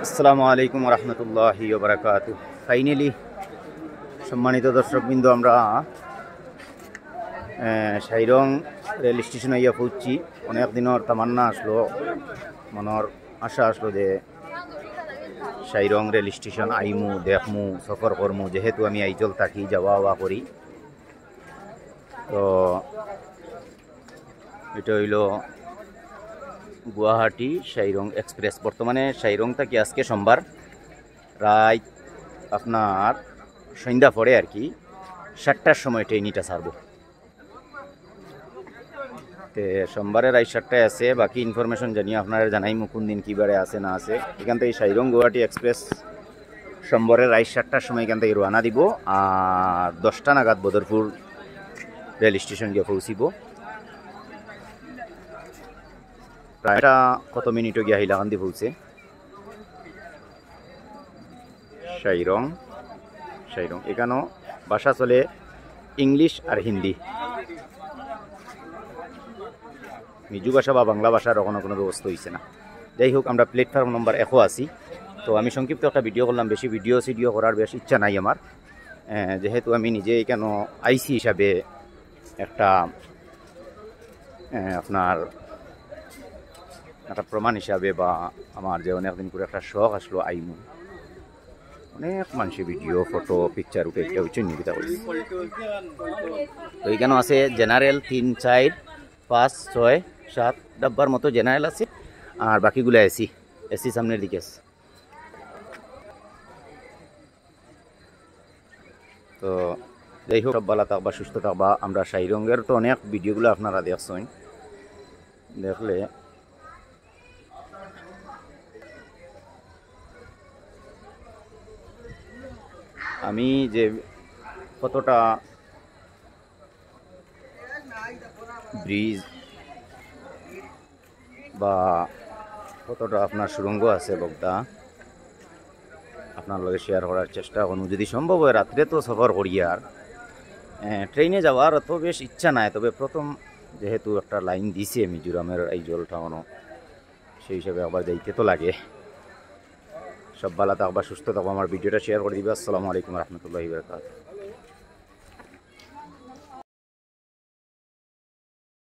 আসসালামু আলাইকুম রহমতুল্লাহি ওয়া বারাকাতুহু। ফাইনালি সম্মানিত দর্শকবৃন্দ, আমরা সাইরং রেল স্টেশনে ইয়া পৌঁছছি। অনেক দিনের তামান্না আসলো, মনের আশা আসলো যে সাইরং রেল স্টেশন আইমু, দেখমু, সফর করমু। যেহেতু আমি আইজল থাকি, যাওয়া আওয়া করি, তো এটা হইল গুয়াহাটি সাইরং এক্সপ্রেস। বর্তমানে সাইরং থাকি আজকে সোমবার রাত আপনার সন্ধ্যা পরে আর কি 7টার সময় ট্রেনটা ছাড়ব। তো সোমবারে রাত 7টায় আছে। বাকি ইনফরমেশন জানিয়ে আপনারা জানাই কোন দিন কীবারে আছে না আছে। এখান থেকে সাইরং গুয়াহাটি এক্সপ্রেস সোমবারে রাত 7টার সময় এখান থেকে রওনা দিব, আর 10টা নাগাদ বদরপুর রেল স্টেশন গিয়ে পৌঁছিব। প্রায়টা কত মিনিটও গিয়া হাইলাকান্দি পৌঁছে। সাইরং এখানেও ভাষা চলে ইংলিশ আর হিন্দি। নিজু ভাষা বা বাংলা ভাষার কোনো ব্যবস্থা হয়েছে না। যাই হোক, আমরা প্ল্যাটফর্ম নম্বর 1 আছি। তো আমি সংক্ষিপ্ত একটা ভিডিও করলাম, বেশি ভিডিও করার বেশ ইচ্ছা নাই আমার, যেহেতু আমি নিজে এখানে আইসি হিসাবে একটা আপনার একটা প্রমাণ হিসাবে, বা আমার যে অনেকদিন করে একটা শখ আসলো আইমু, অনেক মানুষের ভিডিও ফটো পিকচার উঠে একটা উচ্চ নিবিতা করি। তো এখানেও আছে জেনারেল 3, 4, 5, 6, 7 ডাব্বার মতো জেনারেল আছে, আর বাকিগুলো এসি সামনের দিকে আছে। তো যাই হোক, সব ভালো থাকবা, সুস্থ থাকবা। আমরা সাইরঙ্গের তো অনেক ভিডিওগুলো আপনারা দেখছেন, দেখলে আমি যে কতটা ব্রিজ বা কতটা আপনার সুড়ঙ্গ আছে বগদা আপনার লগে শেয়ার করার চেষ্টা করুন। যদি সম্ভব হয় রাত্রে তো সফর করি, আর ট্রেনে যাওয়ার অত বেশ ইচ্ছা নাই। তবে প্রথম যেহেতু একটা লাইন দিছে মিজোরামের আইজল টাউনও, সেই হিসাবে আবার যাইতে তো লাগে। সব ভালো থাকবা, সুস্থ থাকবা। আমার ভিডিওটা শেয়ার করে দিবে। আসসালামু আলাইকুম রহমতুল্লাহি ওয়া বারাকাতুহু।